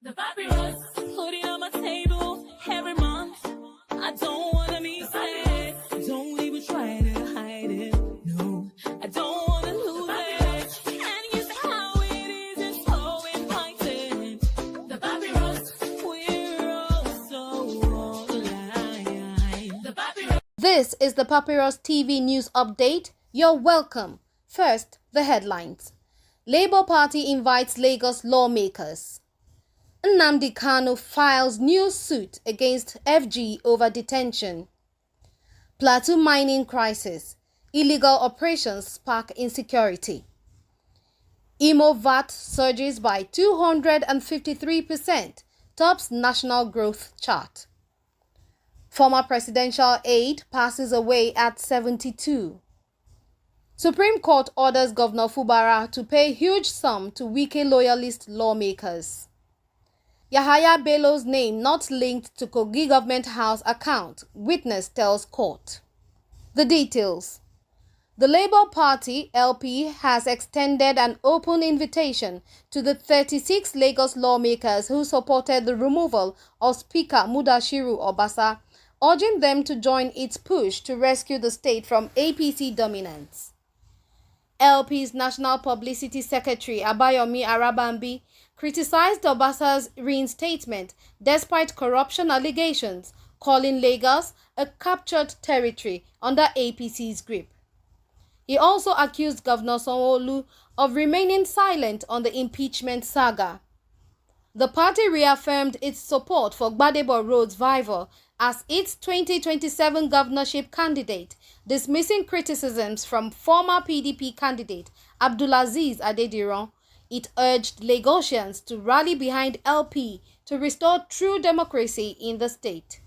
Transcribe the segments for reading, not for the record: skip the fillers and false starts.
The papyrus, put it on my table every month. I don't wanna be sad. Don't even try to hide it. No, I don't wanna lose it. And you see how it is, it's so inviting. The papyrus, we're all so alive. The papyrus. This is the Papyrus TV news update. You're welcome. First, the headlines. Labour Party invites Lagos lawmakers. Nnamdi Kanu files new suit against FG over detention. Plateau mining crisis. Illegal operations spark insecurity. Imo VAT surges by 253%, tops national growth chart. Former presidential aide passes away at 72. Supreme Court orders Governor Fubara to pay huge sum to Wike loyalist lawmakers. Yahaya Bello's name not linked to Kogi government house account, witness tells court. The details. The Labour Party LP has extended an open invitation to the 36 Lagos lawmakers who supported the removal of Speaker Mudashiru Obasa, urging them to join its push to rescue the state from APC dominance. LP's National Publicity Secretary Abayomi Arabambi criticized Obasa's reinstatement despite corruption allegations, calling Lagos a captured territory under APC's grip. He also accused Governor Sanwo-Olu of remaining silent on the impeachment saga. The party reaffirmed its support for Gbadebo Road's Vival as its 2027 governorship candidate, dismissing criticisms from former PDP candidate Abdulaziz Adediran. It urged Lagosians to rally behind LP to restore true democracy in the state.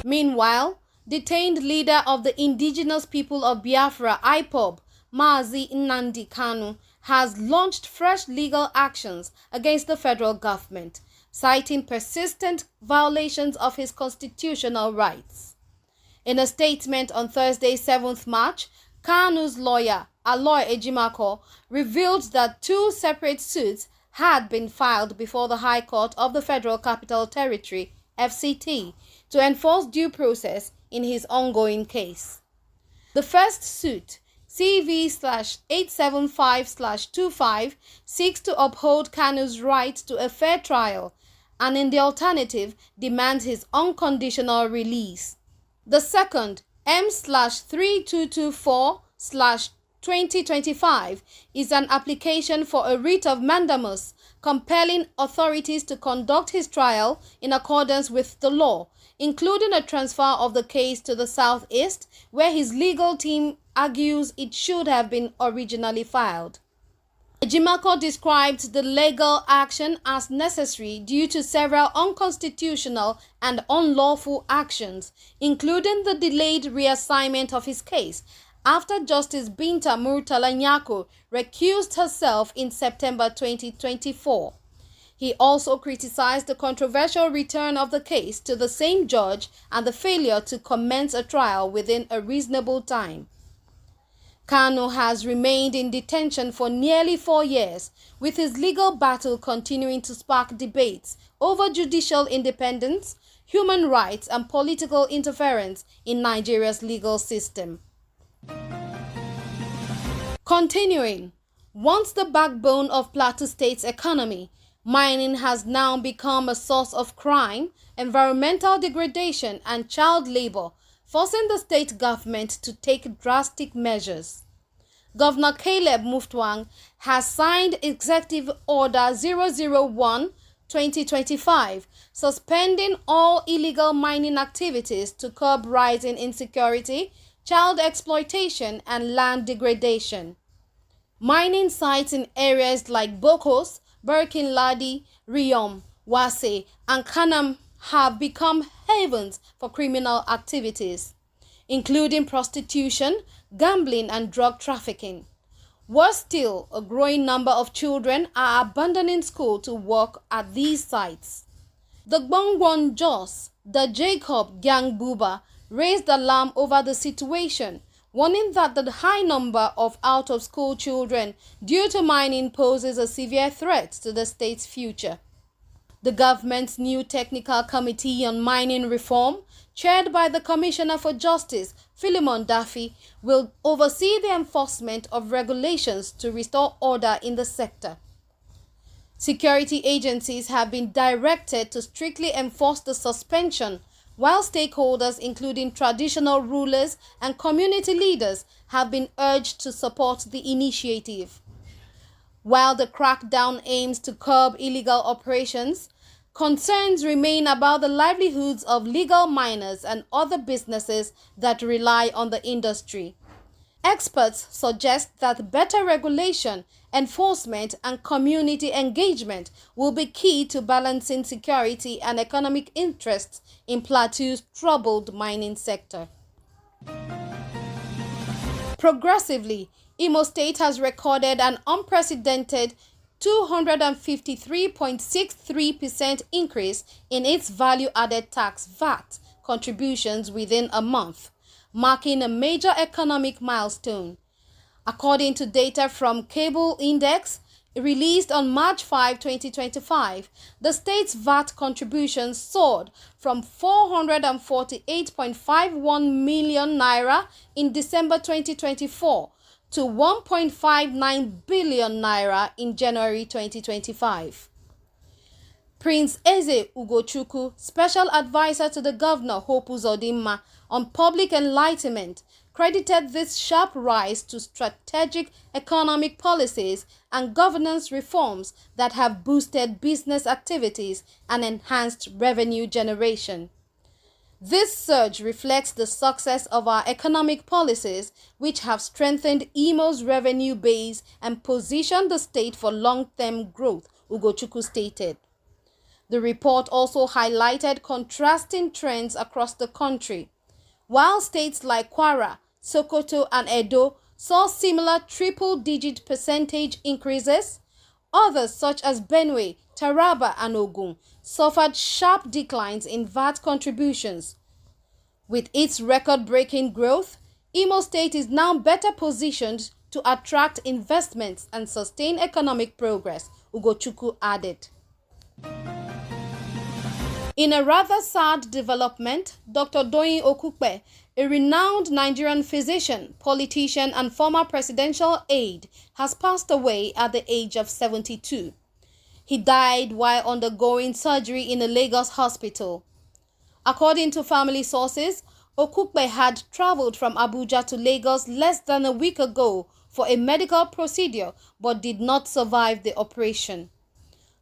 Meanwhile, detained leader of the indigenous people of Biafra, IPOB, Mazi Nnamdi Kanu, has launched fresh legal actions against the federal government, citing persistent violations of his constitutional rights. In a statement on Thursday, 7th March, Kanu's lawyer, Aloy Ejimako, revealed that two separate suits had been filed before the High Court of the Federal Capital Territory, FCT, to enforce due process in his ongoing case. The first suit, CV/875/25, seeks to uphold Kanu's right to a fair trial and in the alternative demands his unconditional release. The second, M/3224/2025, is an application for a writ of mandamus compelling authorities to conduct his trial in accordance with the law, including a transfer of the case to the Southeast, where his legal team argues it should have been originally filed. Ejimako described the legal action as necessary due to several unconstitutional and unlawful actions, including the delayed reassignment of his case after Justice Binta Murtala Nyako recused herself in September 2024. He also criticized the controversial return of the case to the same judge and the failure to commence a trial within a reasonable time. Kanu has remained in detention for nearly 4 years, with his legal battle continuing to spark debates over judicial independence, human rights, and political interference in Nigeria's legal system. Continuing, once the backbone of Plateau State's economy, mining has now become a source of crime, environmental degradation, and child labor, forcing the state government to take drastic measures. Governor Caleb Muftwang has signed Executive Order 001/2025, suspending all illegal mining activities to curb rising insecurity, child exploitation, and land degradation. Mining sites in areas like Bokos, Birkin Ladi, Riyom, Wase, and Kanam have become havens for criminal activities, including prostitution, gambling, and drug trafficking. Worse still, a growing number of children are abandoning school to work at these sites. The Gbongwon Jos, the Jacob Gang Buba, raised alarm over the situation, warning that the high number of out-of-school children due to mining poses a severe threat to the state's future. The government's new Technical Committee on Mining Reform, chaired by the Commissioner for Justice, Philemon Daffy, will oversee the enforcement of regulations to restore order in the sector. Security agencies have been directed to strictly enforce the suspension, while stakeholders including traditional rulers and community leaders have been urged to support the initiative. While the crackdown aims to curb illegal operations, concerns remain about the livelihoods of legal miners and other businesses that rely on the industry. Experts suggest that better regulation, enforcement, and community engagement will be key to balancing security and economic interests in Plateau's troubled mining sector. Progressively, Imo State has recorded an unprecedented 253.63% increase in its value-added tax (VAT) contributions within a month, marking a major economic milestone. According to data from Cable Index, released on March 5, 2025, the state's VAT contributions soared from 448.51 million naira in December 2024 to 1.59 billion naira in January 2025. Prince Eze Ugochukwu, special advisor to the governor Hope Uzodimma on public enlightenment, credited this sharp rise to strategic economic policies and governance reforms that have boosted business activities and enhanced revenue generation. This surge reflects the success of our economic policies, which have strengthened Imo's revenue base and positioned the state for long-term growth, Ugochukwu stated. The report also highlighted contrasting trends across the country. While states like Kwara, Sokoto, and Edo saw similar triple-digit percentage increases, others such as Benue, Taraba, and Ogun suffered sharp declines in VAT contributions. With its record-breaking growth, Imo State is now better positioned to attract investments and sustain economic progress, Ugochukwu added. In a rather sad development, Dr. Doyin Okukpe, a renowned Nigerian physician, politician, and former presidential aide, has passed away at the age of 72. He died while undergoing surgery in a Lagos hospital. According to family sources, Okukpe had traveled from Abuja to Lagos less than a week ago for a medical procedure but did not survive the operation.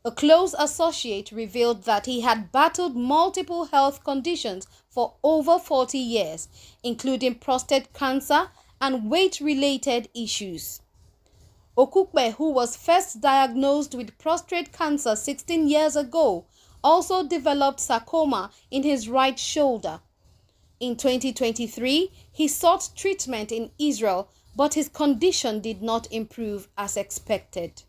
A close associate revealed that he had battled multiple health conditions for over 40 years, including prostate cancer and weight-related issues. Okukpe, who was first diagnosed with prostate cancer 16 years ago, also developed sarcoma in his right shoulder. In 2023, he sought treatment in Israel, but his condition did not improve as expected.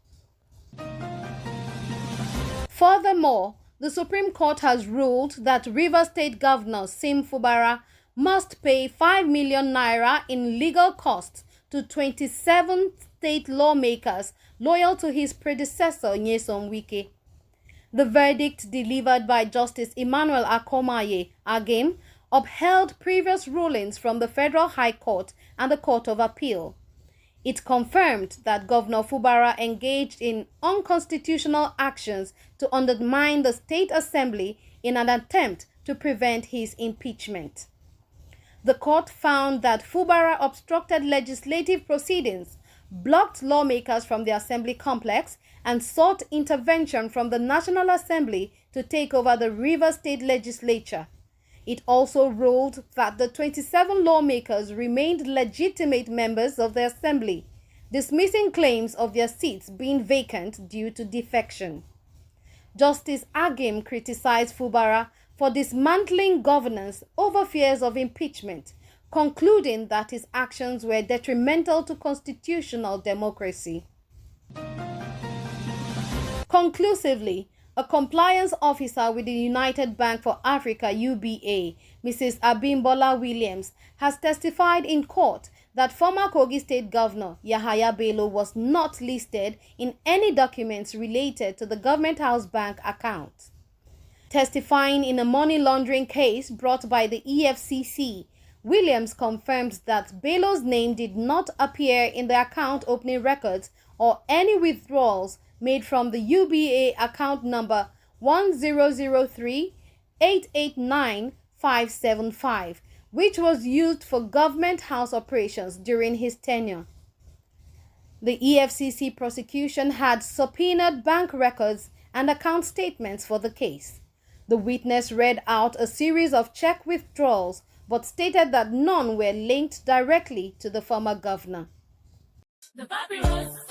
Furthermore, the Supreme Court has ruled that Rivers State Governor Sim Fubara must pay 5 million naira in legal costs to 27 state lawmakers loyal to his predecessor Nyesom Wike. The verdict delivered by Justice Emmanuel Akomaye Agim upheld previous rulings from the Federal High Court and the Court of Appeal. It confirmed that Governor Fubara engaged in unconstitutional actions to undermine the State Assembly in an attempt to prevent his impeachment. The court found that Fubara obstructed legislative proceedings, blocked lawmakers from the Assembly complex, and sought intervention from the National Assembly to take over the Rivers State Legislature. It also ruled that the 27 lawmakers remained legitimate members of the Assembly, dismissing claims of their seats being vacant due to defection. Justice Agim criticized Fubara for dismantling governance over fears of impeachment, concluding that his actions were detrimental to constitutional democracy. Conclusively, a compliance officer with the United Bank for Africa (UBA), Mrs. Abimbola Williams, has testified in court that former Kogi State Governor Yahaya Bello was not listed in any documents related to the Government House Bank account. Testifying in a money laundering case brought by the EFCC, Williams confirmed that Bello's name did not appear in the account opening records or any withdrawals made from the UBA account number 1003-889-575, which was used for government house operations during his tenure. The EFCC prosecution had subpoenaed bank records and account statements for the case. The witness read out a series of check withdrawals but stated that none were linked directly to the former governor. The papyrus.